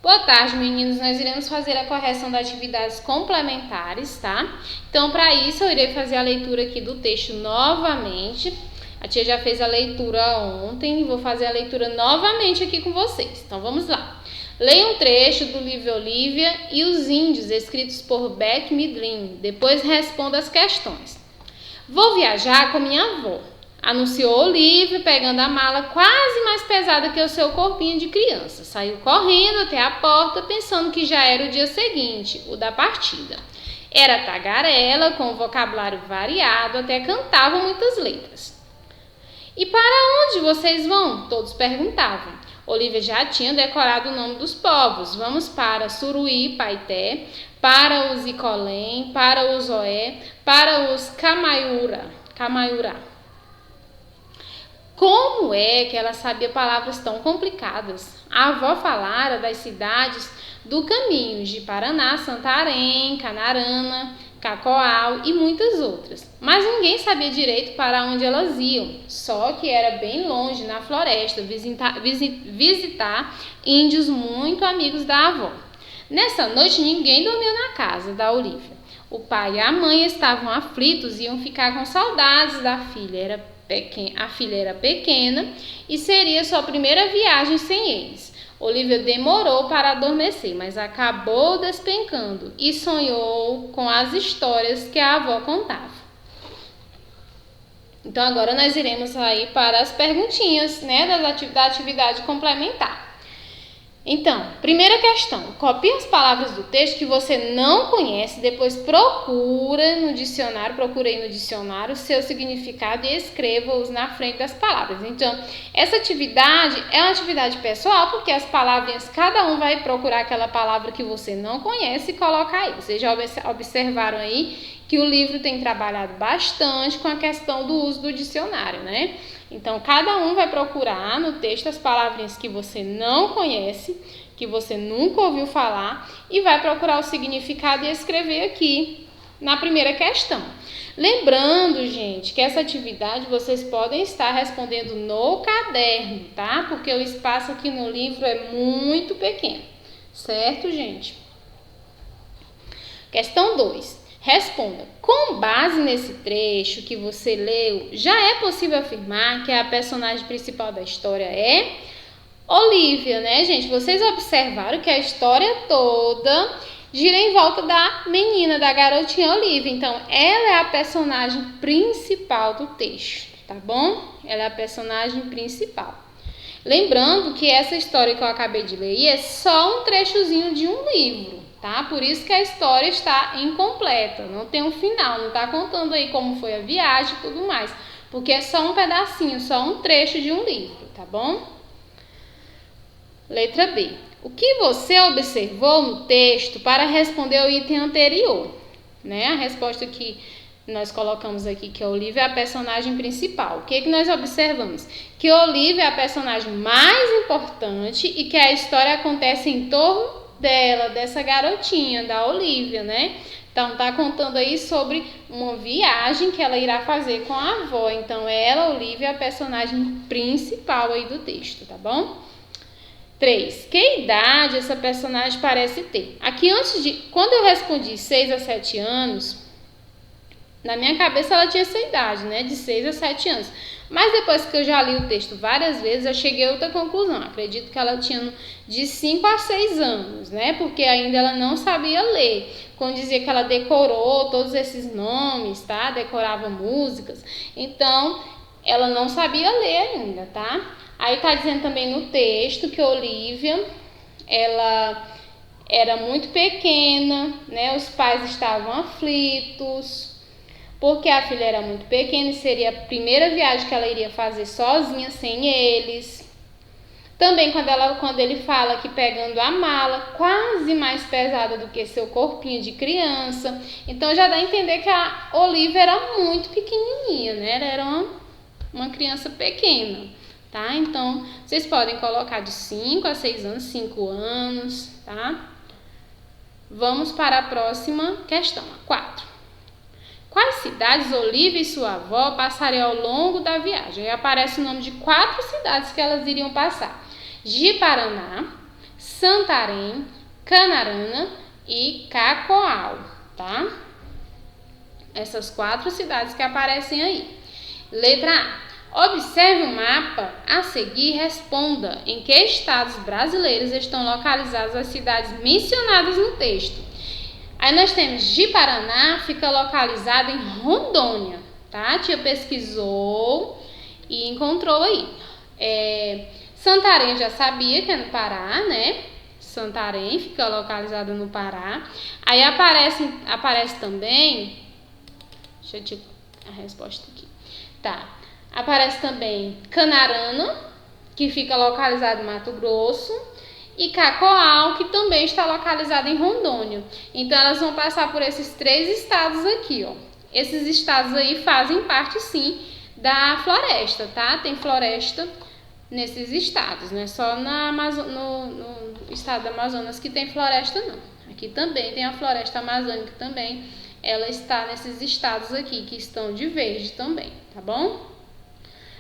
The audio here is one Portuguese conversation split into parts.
Boa tarde, meninos. Nós iremos fazer a correção das atividades complementares, tá? Então, para isso, eu irei fazer a leitura aqui do texto novamente. A tia já fez a leitura ontem e vou fazer a leitura novamente aqui com vocês. Então, vamos lá. Leia um trecho do livro Olivia e os Índios, escritos por Bette Midler. Depois responda as questões. Vou viajar com minha avó, anunciou Olivia, pegando a mala quase mais pesada que o seu corpinho de criança. Saiu correndo até a porta, pensando que já era o dia seguinte, o da partida. Era tagarela, com um vocabulário variado, até cantava muitas letras. E para onde vocês vão? Todos perguntavam. Olivia já tinha decorado o nome dos povos. Vamos para Suruí, Paité, para os Icolém, para os Oé, para os Camaiurá. Como é que ela sabia palavras tão complicadas? A avó falara das cidades do caminho de Paraná, Santarém, Canarana, Cacoal e muitas outras. Mas ninguém sabia direito para onde elas iam, só que era bem longe, na floresta, visitar índios muito amigos da avó. Nessa noite ninguém dormiu na casa da Olivia. O pai e a mãe estavam aflitos e iam ficar com saudades da filha. A filha era pequena e seria sua primeira viagem sem eles. Olivia demorou para adormecer, mas acabou despencando e sonhou com as histórias que a avó contava. Então agora nós iremos aí para as perguntinhas, da atividade complementar. Então, primeira questão, copie as palavras do texto que você não conhece, depois procure aí no dicionário o seu significado e escreva-os na frente das palavras. Então, essa atividade é uma atividade pessoal, porque as palavrinhas, cada um vai procurar aquela palavra que você não conhece e colocar aí. Vocês já observaram aí que o livro tem trabalhado bastante com a questão do uso do dicionário, né? Então, cada um vai procurar no texto as palavrinhas que você não conhece, que você nunca ouviu falar, e vai procurar o significado e escrever aqui na primeira questão. Lembrando, gente, que essa atividade vocês podem estar respondendo no caderno, tá? Porque o espaço aqui no livro é muito pequeno, certo, gente? Questão 2. Responda, com base nesse trecho que você leu, já é possível afirmar que a personagem principal da história é Olivia, né, gente? Vocês observaram que a história toda gira em volta da menina, da garotinha Olivia. Então, ela é a personagem principal do texto, tá bom? Ela é a personagem principal. Lembrando que essa história que eu acabei de ler é só um trechozinho de um livro. Tá? Por isso que a história está incompleta, não tem um final, não está contando aí como foi a viagem e tudo mais, porque é só um pedacinho, só um trecho de um livro, tá bom? Letra B. O que você observou no texto para responder ao item anterior? Né? A resposta que nós colocamos aqui, que a Olivia é a personagem principal. O que nós observamos? Que a Olivia é a personagem mais importante e que a história acontece em torno dela, dessa garotinha, da Olivia, né? Então, tá contando aí sobre uma viagem que ela irá fazer com a avó. Então, ela, Olivia, é a personagem principal aí do texto, tá bom? 3. Que idade essa personagem parece ter? Aqui, quando eu respondi 6 a 7 anos, na minha cabeça ela tinha essa idade, né? De 6 a 7 anos. Mas depois que eu já li o texto várias vezes, eu cheguei a outra conclusão. Acredito que ela tinha de 5 a 6 anos, né? Porque ainda ela não sabia ler. Quando dizia que ela decorou todos esses nomes, tá? Decorava músicas. Então, ela não sabia ler ainda, tá? Aí tá dizendo também no texto que Olivia, ela era muito pequena, né? Os pais estavam aflitos, porque a filha era muito pequena e seria a primeira viagem que ela iria fazer sozinha, sem eles. Também quando ele fala que pegando a mala, quase mais pesada do que seu corpinho de criança. Então já dá a entender que a Olivia era muito pequenininha, né? Ela era uma criança pequena, tá? Então, vocês podem colocar de 5 a 6 anos, 5 anos, tá? Vamos para a próxima questão, 4. Quais cidades Olivia e sua avó passariam ao longo da viagem? Aí aparece o nome de 4 cidades que elas iriam passar. Ji-Paraná, Santarém, Canarana e Cacoal, tá? Essas 4 cidades que aparecem aí. Letra A. Observe o mapa a seguir e responda em que estados brasileiros estão localizadas as cidades mencionadas no texto. Aí nós temos de Paraná, fica localizado em Rondônia, tá? A tia pesquisou e encontrou aí. Santarém já sabia que é no Pará, né? Santarém fica localizado no Pará. Aí aparece também, deixa eu te a resposta aqui. Tá. Aparece também Canarana, que fica localizado em Mato Grosso, e Cacoal, que também está localizado em Rondônia. Então elas vão passar por esses 3 estados aqui, ó. Esses estados aí fazem parte sim da floresta, tá? Tem floresta nesses estados, não é só no estado do Amazonas que tem floresta, não. Aqui também tem a floresta amazônica também, ela está nesses estados aqui que estão de verde também, tá bom?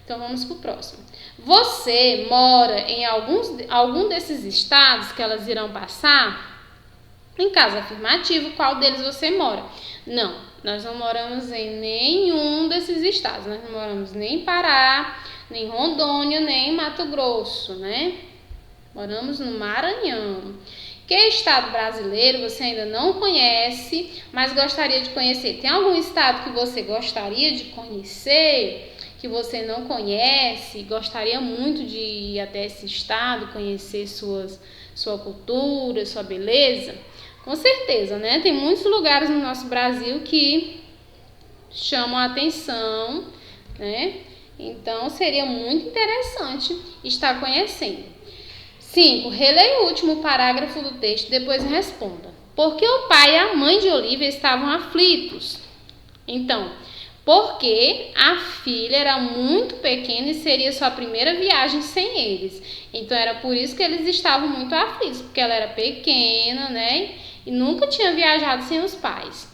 Então vamos pro próximo. Você mora em algum desses estados que elas irão passar? Em caso afirmativo, qual deles você mora? Não, nós não moramos em nenhum desses estados. Nós não moramos nem em Pará, nem em Rondônia, nem em Mato Grosso, né? Moramos no Maranhão. Que estado brasileiro você ainda não conhece, mas gostaria de conhecer? Tem algum estado que você gostaria de conhecer, que você não conhece, gostaria muito de ir até esse estado, conhecer sua cultura, sua beleza? Com certeza, né? Tem muitos lugares no nosso Brasil que chamam a atenção, né? Então, seria muito interessante estar conhecendo. 5. Releia o último parágrafo do texto e depois responda. Por que o pai e a mãe de Olivia estavam aflitos? Então, porque a filha era muito pequena e seria sua primeira viagem sem eles. Então, era por isso que eles estavam muito aflitos, porque ela era pequena, né? E nunca tinha viajado sem os pais.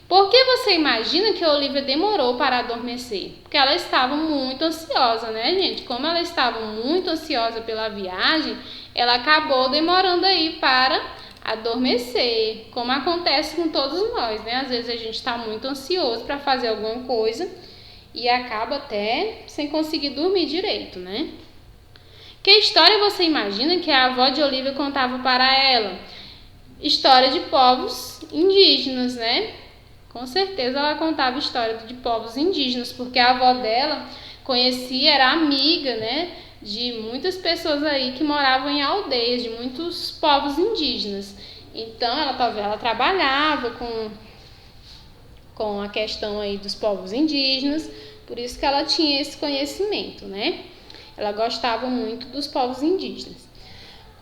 Por que você imagina que a Olivia demorou para adormecer? Porque ela estava muito ansiosa, né, gente? Como ela estava muito ansiosa pela viagem, ela acabou demorando aí para adormecer, como acontece com todos nós, né? Às vezes a gente está muito ansioso para fazer alguma coisa e acaba até sem conseguir dormir direito, né? Que história você imagina que a avó de Olivia contava para ela? História de povos indígenas, né? Com certeza ela contava história de povos indígenas, porque a avó dela conhecia, era amiga, né, de muitas pessoas aí que moravam em aldeias, de muitos povos indígenas. Então ela trabalhava com a questão aí dos povos indígenas, por isso que ela tinha esse conhecimento, né? Ela gostava muito dos povos indígenas.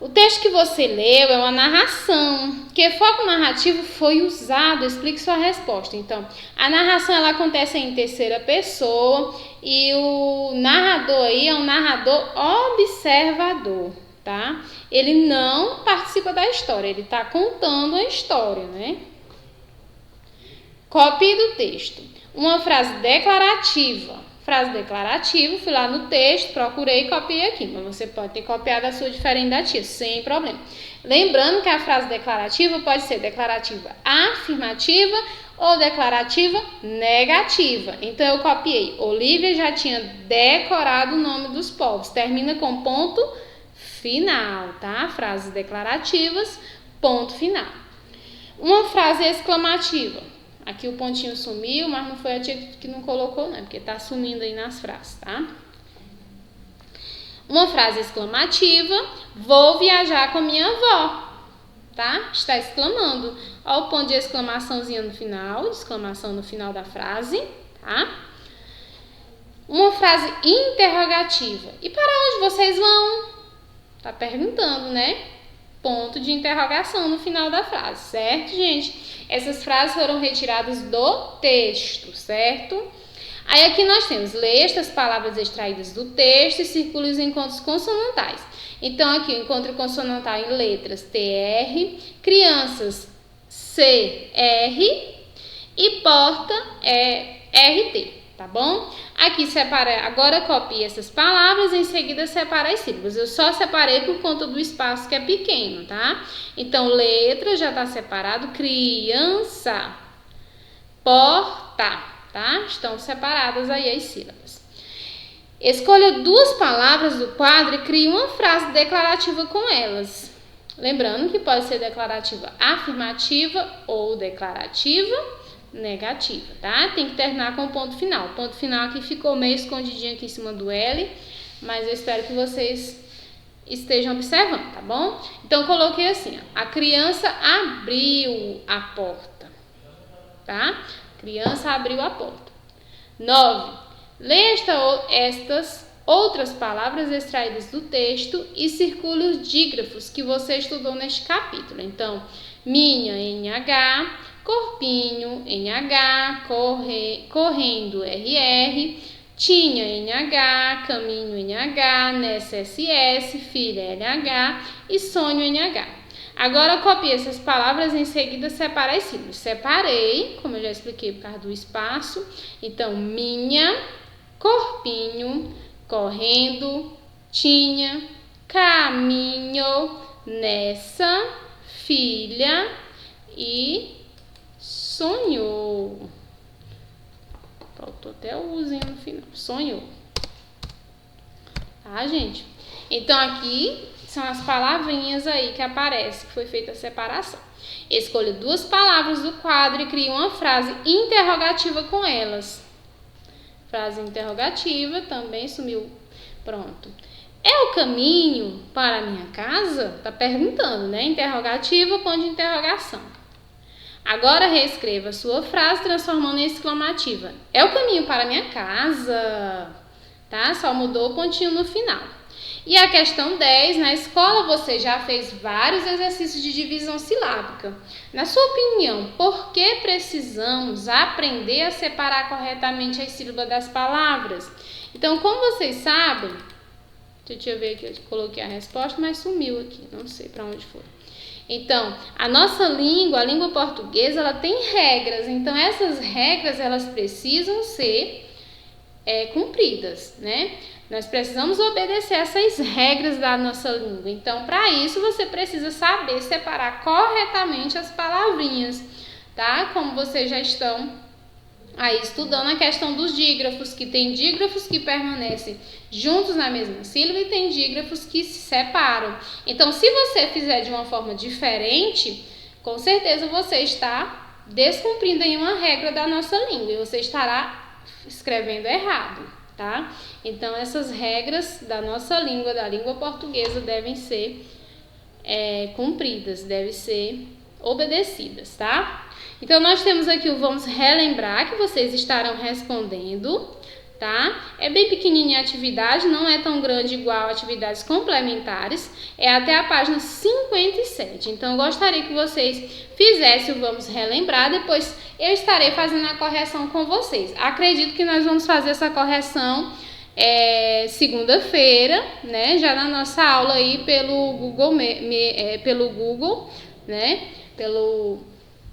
O texto que você leu é uma narração. Que foco narrativo foi usado? Explique sua resposta. Então, a narração ela acontece em terceira pessoa e o narrador aí é um narrador observador, tá? Ele não participa da história, ele está contando a história, né? Copie do texto. Uma frase declarativa. Frase declarativa, fui lá no texto, procurei e copiei aqui. Mas você pode ter copiado a sua diferente da tia, sem problema. Lembrando que a frase declarativa pode ser declarativa afirmativa ou declarativa negativa. Então, eu copiei. Olivia já tinha decorado o nome dos povos. Termina com ponto final, tá? Frases declarativas, ponto final. Uma frase exclamativa. Aqui o pontinho sumiu, mas não foi a tia que não colocou, não, porque tá sumindo aí nas frases, tá? Uma frase exclamativa, vou viajar com minha avó, tá? Está exclamando. Olha o ponto de exclamaçãozinha no final, exclamação no final da frase, tá? Uma frase interrogativa. E para onde vocês vão? Tá perguntando, né? Ponto de interrogação no final da frase, certo, gente? Essas frases foram retiradas do texto, certo? Aí aqui nós temos, leia estas palavras extraídas do texto e circule os encontros consonantais. Então aqui o encontro consonantal em letras TR, crianças CR e porta RT, tá bom? Aqui separa, agora copie essas palavras, em seguida separa as sílabas. Eu só separei por conta do espaço que é pequeno, tá? Então, letra já tá separado, criança, porta, tá? Estão separadas aí as sílabas. Escolha 2 palavras do quadro e crie uma frase declarativa com elas. Lembrando que pode ser declarativa afirmativa ou declarativa negativa, tá? Tem que terminar com o ponto final. O ponto final aqui ficou meio escondidinho aqui em cima do L, mas eu espero que vocês estejam observando, tá bom? Então, coloquei assim, ó, a criança abriu a porta, tá? Criança abriu a porta. 9. Leia estas outras palavras extraídas do texto e circule os dígrafos que você estudou neste capítulo. Então, minha, NH, corpinho, NH, correndo, RR, tinha, NH, caminho, NH, nessa, SS, filha, LH e sonho, NH. Agora, copie essas palavras e em seguida separe as sílabas. Separei, como eu já expliquei, por causa do espaço. Então, minha, corpinho, correndo, tinha, caminho, nessa, filha e sonhou. Faltou até o uzinho no final. Sonhou. Tá, gente? Então, aqui são as palavrinhas aí que aparecem, que foi feita a separação. Escolha 2 palavras do quadro e crie uma frase interrogativa com elas. Frase interrogativa, também sumiu. Pronto. É o caminho para a minha casa? Tá perguntando, né? Interrogativa, ponto de interrogação. Agora reescreva a sua frase transformando em exclamativa. É o caminho para a minha casa? Tá? Só mudou o pontinho no final. E a questão 10, na escola você já fez vários exercícios de divisão silábica. Na sua opinião, por que precisamos aprender a separar corretamente as sílabas das palavras? Então, como vocês sabem, deixa eu ver aqui, eu coloquei a resposta, mas sumiu aqui, não sei para onde foi. Então, a nossa língua, a língua portuguesa, ela tem regras. Então, essas regras, elas precisam ser cumpridas, né? Nós precisamos obedecer essas regras da nossa língua. Então, para isso, você precisa saber separar corretamente as palavrinhas, tá? Como vocês já estão aí estudando a questão dos dígrafos, que tem dígrafos que permanecem juntos na mesma sílaba e tem dígrafos que se separam. Então, se você fizer de uma forma diferente, com certeza você está descumprindo aí uma regra da nossa língua e você estará escrevendo errado. Tá? Então, essas regras da nossa língua, da língua portuguesa, devem ser cumpridas, devem ser obedecidas, tá? Então, nós temos aqui o vamos relembrar, que vocês estarão respondendo, tá? É bem pequenininha a atividade, não é tão grande igual atividades complementares, é até a página 57. Então, eu gostaria que vocês fizessem o vamos relembrar, depois eu estarei fazendo a correção com vocês. Acredito que nós vamos fazer essa correção segunda-feira, né? Já na nossa aula aí pelo Google, né?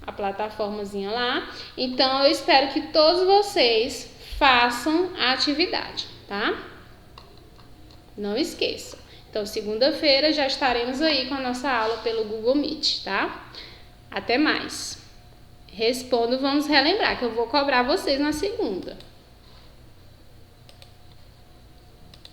A plataformazinha lá. Então, eu espero que todos vocês façam a atividade, tá? Não esqueçam. Então, segunda-feira já estaremos aí com a nossa aula pelo Google Meet, tá? Até mais. Respondo, vamos relembrar, que eu vou cobrar vocês na segunda.